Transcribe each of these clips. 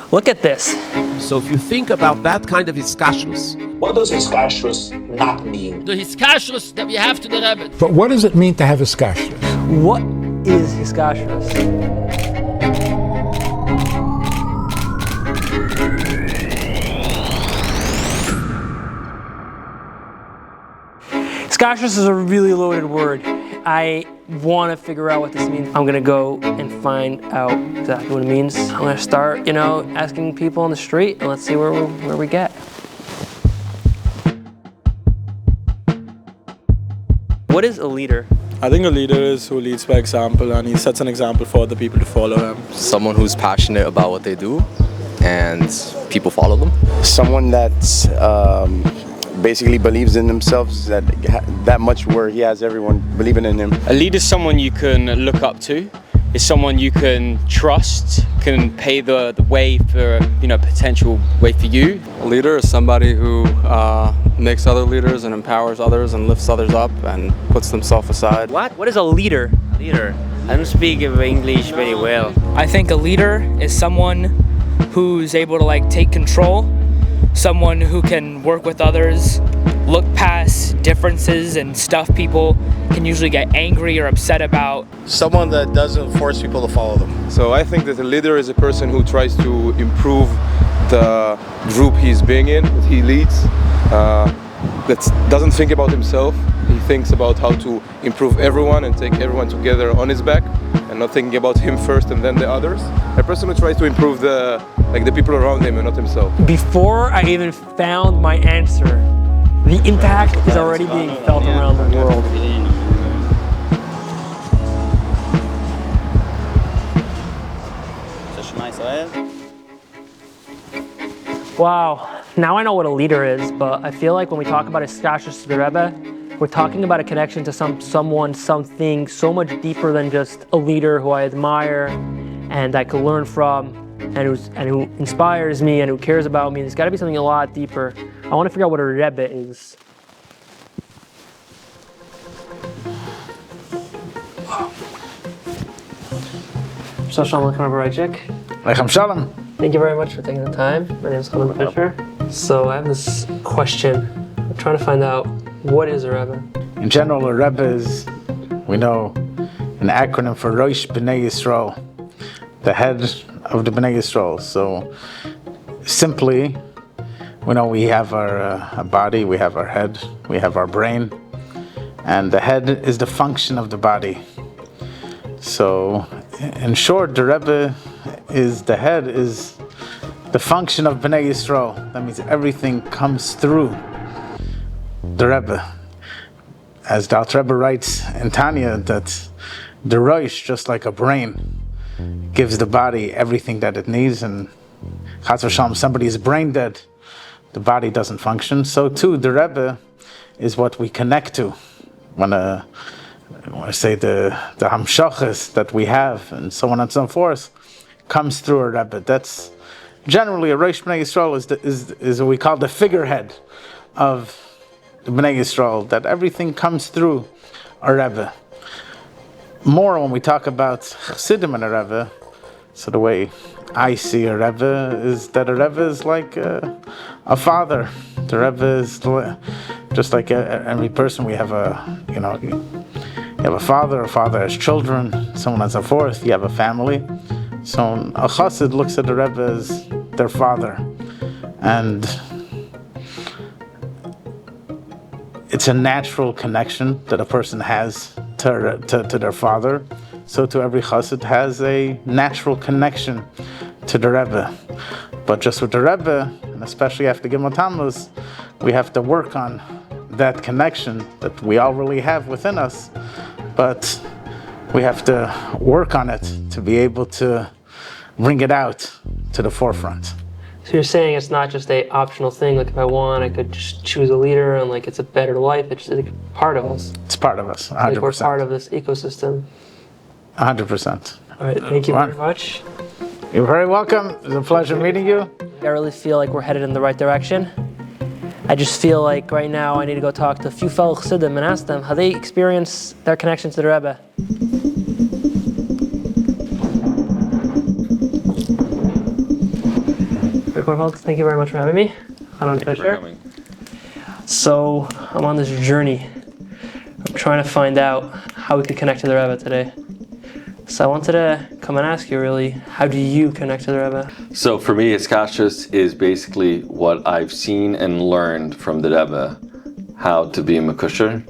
Look at this. So if you think about that kind of Hiskashrus, what does Hiskashrus not mean? The Hiskashrus that we have to the Rebbe. But what does it mean to have Hiskashrus? What is Hiskashrus? Hiskashrus is a really loaded word. I want to figure out what this means. I'm gonna go and find out exactly what it means. I'm gonna start, asking people on the street, and let's see where we get. What is a leader? I think a leader is who leads by example, and he sets an example for other people to follow him. Someone who's passionate about what they do, and people follow them. Someone that's basically believes in themselves that much, where he has everyone believing in him. A leader is someone you can look up to, is someone you can trust, can pay the way for, potential way for you. A leader is somebody who makes other leaders and empowers others and lifts others up and puts themselves aside. What is a leader? Leader. I don't speak English very well. I think a leader is someone who's able to take control, someone who can work with others, look past differences and stuff people can usually get angry or upset about. Someone that doesn't force people to follow them. So I think that a leader is a person who tries to improve the group he's being in, that he leads, that doesn't think about himself. He thinks about how to improve everyone and take everyone together on his back, and not thinking about him first and then the others. A person who tries to improve the people around him and not himself. Before I even found my answer, the impact is already being felt around the world. Wow, now I know what a leader is, but I feel like when we talk about Hiskashrus to the Rebbe, we're talking about a connection to someone, something so much deeper than just a leader who I admire and I could learn from, and who inspires me and who cares about me. There's got to be something a lot deeper. I want to figure out what a Rebbe is. Shalom Aleichem. Aleichem Shalom. Thank you very much for taking the time. My name is Chonon Fischer. So I have this question. I'm trying to find out, what is a Rebbe? In general, a Rebbe is, we know, an acronym for Rosh B'nai Yisrael, the head of the B'nai Yisrael. So simply, we know we have our body, we have our head, we have our brain, and the head is the function of the body. So in short, the Rebbe is the head, is the function of B'nai Yisrael. That means everything comes through the Rebbe. As the Alter Rebbe writes in Tanya, that the Rosh, just like a brain, gives the body everything that it needs, and Chas v'Shalom, somebody is brain dead, the body doesn't function. So too, the Rebbe is what we connect to. When I say the hamshachas that we have, and so on and so forth, comes through a Rebbe. That's generally a Rosh B'nai Yisrael is what we call the figurehead of the B'nai Yisrael, that everything comes through a Rebbe. More when we talk about Chassidim and a Rebbe, so the way I see a Rebbe is that a Rebbe is like a father. The Rebbe is just like every person. We have you have a father has children, so on and so forth. You have a family. So a Chassid looks at the Rebbe as their father, and it's a natural connection that a person has to their father. So to every Chassid has a natural connection to the Rebbe. But just with the Rebbe, and especially after Gimel Tammuz, we have to work on that connection that we already have within us, but we have to work on it to be able to bring it out to the forefront. So you're saying it's not just a optional thing, like if I want, I could just choose a leader and it's a better life, it's just part of us. It's part of us, 100%. We're part of this ecosystem. 100%. All right, thank you very much. You're very welcome. It was a pleasure meeting you. I really feel like we're headed in the right direction. I just feel like right now I need to go talk to a few fellow Chassidim and ask them how they experience their connection to the Rebbe. Korfeld. Thank you very much for having me. Chonon Fischer. So I'm on this journey. I'm trying to find out how we could connect to the Rebbe today. So I wanted to come and ask you, really, how do you connect to the Rebbe? So for me, Hiskashrus is basically what I've seen and learned from the Rebbe, how to be a Mekusher.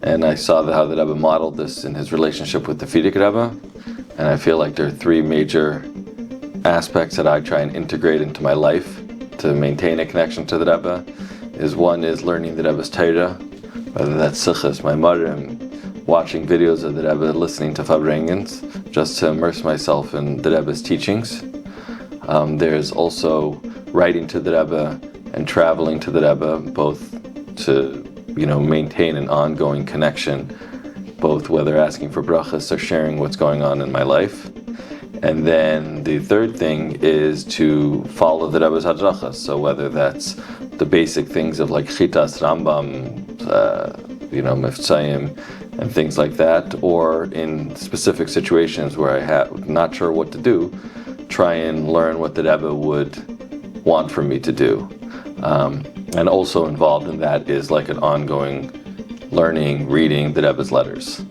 And I saw how the Rebbe modeled this in his relationship with the Frierdiker Rebbe. And I feel like there are three major aspects that I try and integrate into my life to maintain a connection to the Rebbe. One is learning the Rebbe's Torah, whether that's Sichas, Maimarim, watching videos of the Rebbe, listening to Farbrengens, just to immerse myself in the Rebbe's teachings. There's also writing to the Rebbe and traveling to the Rebbe, both to maintain an ongoing connection, both whether asking for brachas or sharing what's going on in my life. And then the third thing is to follow the Rebbe's hadrachas. So whether that's the basic things of like Chitas, Rambam, Miftzayim, and things like that, or in specific situations where I have not sure what to do, try and learn what the Rebbe would want for me to do. And also involved in that is like an ongoing learning, reading the Rebbe's letters.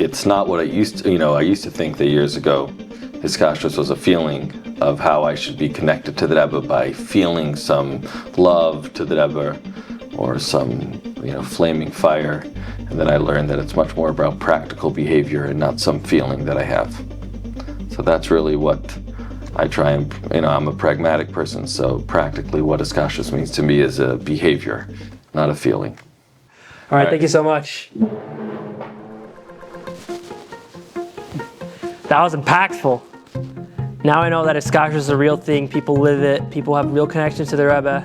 It's not what I used to think that years ago Hiskashrus was a feeling of how I should be connected to the Rebbe by feeling some love to the Rebbe or some flaming fire. And then I learned that it's much more about practical behavior and not some feeling that I have. So that's really what I try and, I'm a pragmatic person, so practically what Hiskashrus means to me is a behavior, not a feeling. All right, thank you so much. That was impactful. Now I know that Hiskashrus is a real thing, people live it, people have real connections to the Rebbe.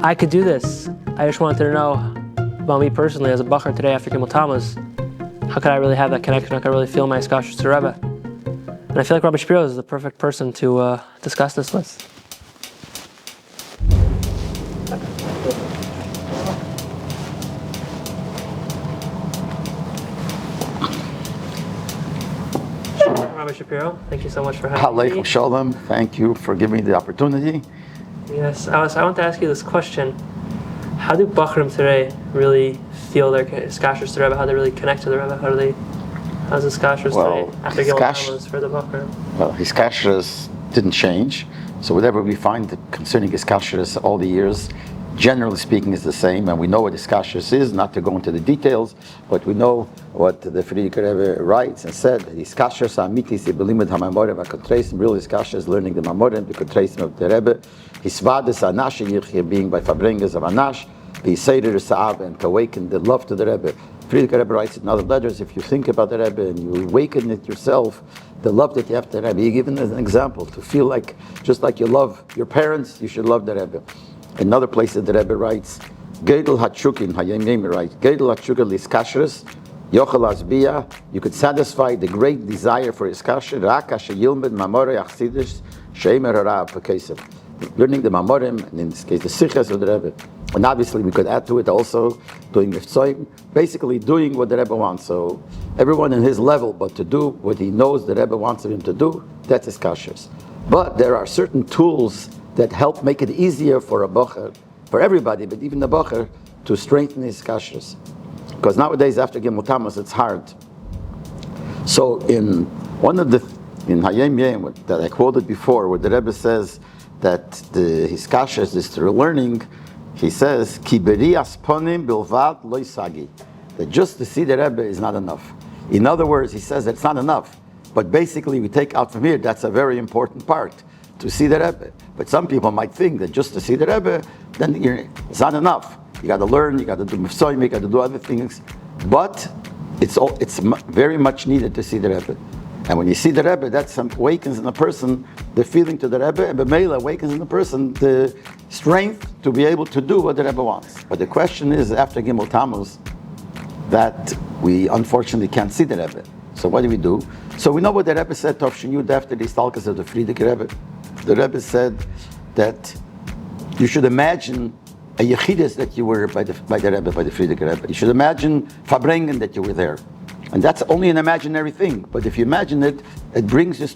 I could do this. I just wanted to know about me personally as a Bachar today after Gimel Tammuz. How could I really have that connection? How could I really feel my Hiskashrus to the Rebbe? And I feel like Rabbi Shapiro is the perfect person to discuss this with. Rabbi Shapiro, thank you so much for having me. Aleichem Shalom. Thank you for giving me the opportunity. Yes, I want to ask you this question. How do Bachrim today really feel their Hiskashrus to the Rebbe? How they really connect to the Rebbe? How's Hiskashrus today after Gimel Tammuz for the Bachrim? Well, Hiskashrus didn't change. So whatever we find concerning Hiskashrus all the years, generally speaking, is the same. And we know what Hiskashrus is, not to go into the details, but we know what the Frierdiker Rebbe writes and said. Hiskashrus amitis ibelimud hamamorim v'kotreisim. Real Hiskashrus is learning the mamorim, the kotreisim of the Rebbe. Hisvadis anash yichye, being by fabrengas of anash. The Seder Sa'ab, and to awaken the love to the Rebbe. Frierdiker Rebbe writes in other letters, if you think about the Rebbe and you awaken it yourself, the love that you have to the Rebbe, you give it as an example, to feel like, just like you love your parents, you should love the Rebbe. Another place that the Rebbe writes, Geidel Hatshukin, Hayim Yemi writes, Geidel Hatshukin Hiskashrus, Yochel Azbiya, you could satisfy the great desire for Hiskashrus, Raka Sheyilmed Mamore Achsidus, Sheimer Hara Pekesef. Learning the Mamorim, and in this case the Sichas of the Rebbe. And obviously we could add to it also doing Miftzayim, basically doing what the Rebbe wants. So everyone in his level, but to do what he knows the Rebbe wants him to do, that's Hiskashrus. But there are certain tools that help make it easier for a Bocher, for everybody, but even the Bocher, to strengthen his Hiskashrus. Because nowadays after Gimel Tammuz it's hard. So in Hayem Yem that I quoted before, where the Rebbe says that the Hiskashrus is through learning, he says, Ki berias ponim bilvad lo isagi, that just to see the Rebbe is not enough. In other words, he says that it's not enough. But basically we take out from here, that's a very important part, to see the Rebbe. But some people might think that just to see the Rebbe, then it's not enough. You got to learn, you got to do mifsoim, you got to do other things. But it's very much needed to see the Rebbe. And when you see the Rebbe, that awakens in the person the feeling to the Rebbe, and B'meila awakens in the person the strength to be able to do what the Rebbe wants. But the question is, after Gimel Tammuz, that we unfortunately can't see the Rebbe. So what do? So we know what the Rebbe said, Tov Shin Yud, after the Stalkas of the Frierdiker Rebbe. The Rebbe said that you should imagine a Yechidus that you were by the Rebbe, by the Frierdiker Rebbe. You should imagine Fabrengen that you were there. And that's only an imaginary thing. But if you imagine it, it brings you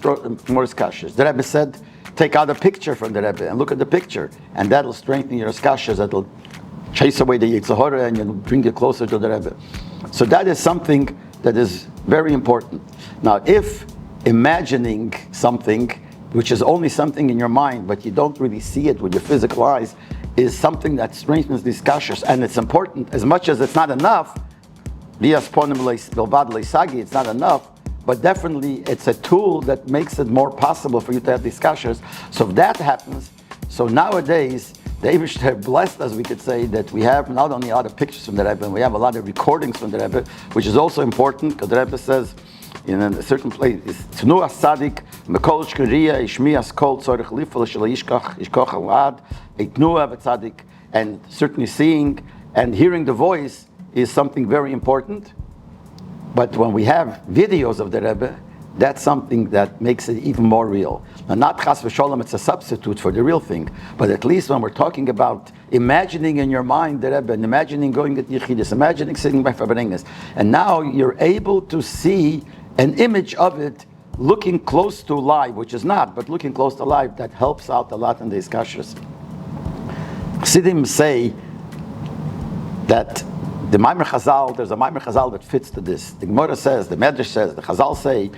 more Hiskashrus. The Rebbe said, take out a picture from the Rebbe and look at the picture, and that'll strengthen your Hiskashrus, that'll chase away the Yetzer Hara and it'll bring you closer to the Rebbe. So that is something that is very important. Now, if imagining something, which is only something in your mind, but you don't really see it with your physical eyes, is something that strengthens the Hiskashrus, and it's important, as much as it's not enough, it's not enough, but definitely it's a tool that makes it more possible for you to have Hiskashrus. So if that happens, so nowadays, the Eibishter blessed us, we could say, that we have not only a lot of pictures from the Rebbe, we have a lot of recordings from the Rebbe, which is also important, because the Rebbe says in a certain place, Tnu as-Sadik, Mekol Shkeriya, Ishmi as-Kol, Tzorech Lifel, Shelo Yishkoch Alad, Eitnu as-Sadik, and certainly seeing and hearing the voice is something very important. But when we have videos of the Rebbe, that's something that makes it even more real. Now, not chas v'sholem, it's a substitute for the real thing, but at least when we're talking about imagining in your mind the Rebbe, and imagining going at Yechidus, imagining sitting by Fabrenges, and now you're able to see an image of it looking close to live, which is not, but looking close to live, that helps out a lot in the Hiskashrus. Chassidim say that the Maimer Chazal, there's a Maimer Chazal that fits to this. The Gemara says, the Medrash says, the Chazal say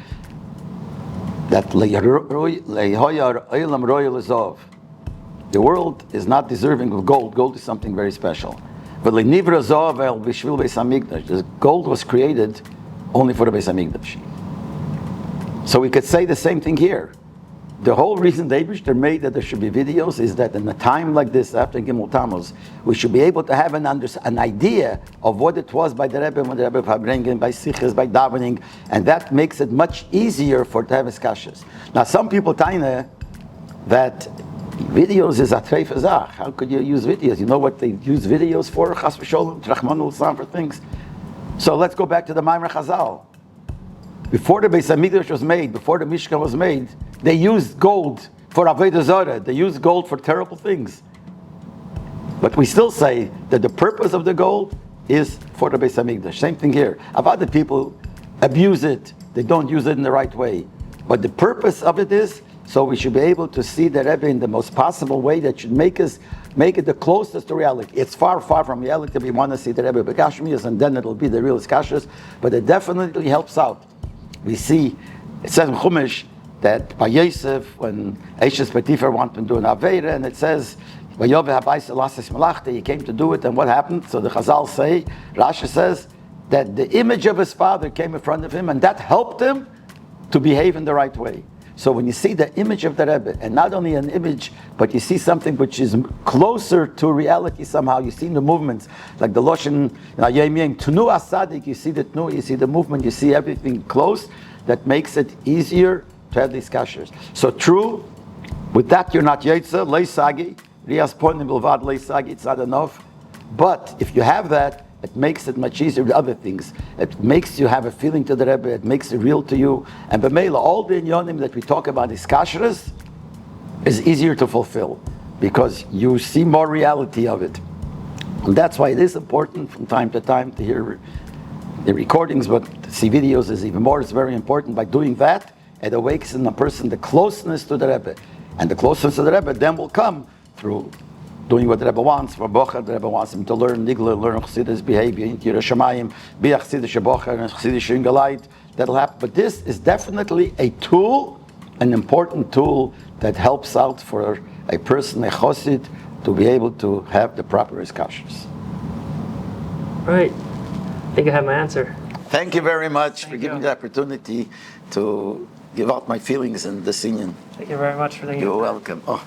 that the world is not deserving of gold. Gold is something very special. But the gold was created only for the Beis Hamikdash. So we could say the same thing here. The whole reason the Eibishter made that there should be videos is that in a time like this, after Gimel Tammuz, we should be able to have an idea of what it was by the Rebbe, when the Rebbe Fabrengen, by Sichos, by davening, and that makes it much easier for to have Hiskashrus. Now, some people tell that videos is a treif zach. How could you use videos? You know what they use videos for? Chas v'sholem, Rachmanu litzlan, for things. So let's go back to the Maimer Chazal. Before the Beis Hamikdash was made, before the Mishkan was made, they used gold for Avodah Zarah. They used gold for terrible things. But we still say that the purpose of the gold is for the Beis Hamikdash. Same thing here. Other people abuse it. They don't use it in the right way. But the purpose of it is so we should be able to see the Rebbe in the most possible way that should make it the closest to reality. It's far, far from reality. We want to see the Rebbe B'Gashmias, and then it'll be the real Hiskashrus. But it definitely helps out. We see, it says in Chumash that by Yosef, when Eishes Petifer wanted to do an Aveira, and it says, he came to do it, and what happened? So the Chazal say, Rashi says, that the image of his father came in front of him, and that helped him to behave in the right way. So when you see the image of the Rebbe, and not only an image, but you see something which is closer to reality somehow, you see the movements, like the Loshen, Tnu as-Sadik, you see the Tnu, you see the movement, you see everything close, that makes it easier to have these kashers. So true, with that you're not Yetzer, Leisagi, Rias Ponim Bilvad Leisagi, it's not enough. But if you have that, it makes it much easier with other things. It makes you have a feeling to the Rebbe, it makes it real to you. And b'meila, all the inyonim that we talk about Hiskashrus is easier to fulfill, because you see more reality of it. And that's why it is important from time to time to hear the recordings, but to see videos is even more. It's very important. By doing that, it awakens in a person the closeness to the Rebbe. And the closeness to the Rebbe then will come through doing what the Rebbe wants. For Bocher, the Rebbe wants him to learn Nigla, learn Chassidus behavior, into Yerushalayim, be a Chassidish Bocher, and Chassidish Ingelite. That'll happen. But this is definitely a tool, an important tool that helps out for a person, a Chassid, to be able to have the proper Hiskashrus. Right. I think I have my answer. Thank you very much for giving me the opportunity to give out my feelings in this union. Thank you very much for thinking. You're welcome. Oh.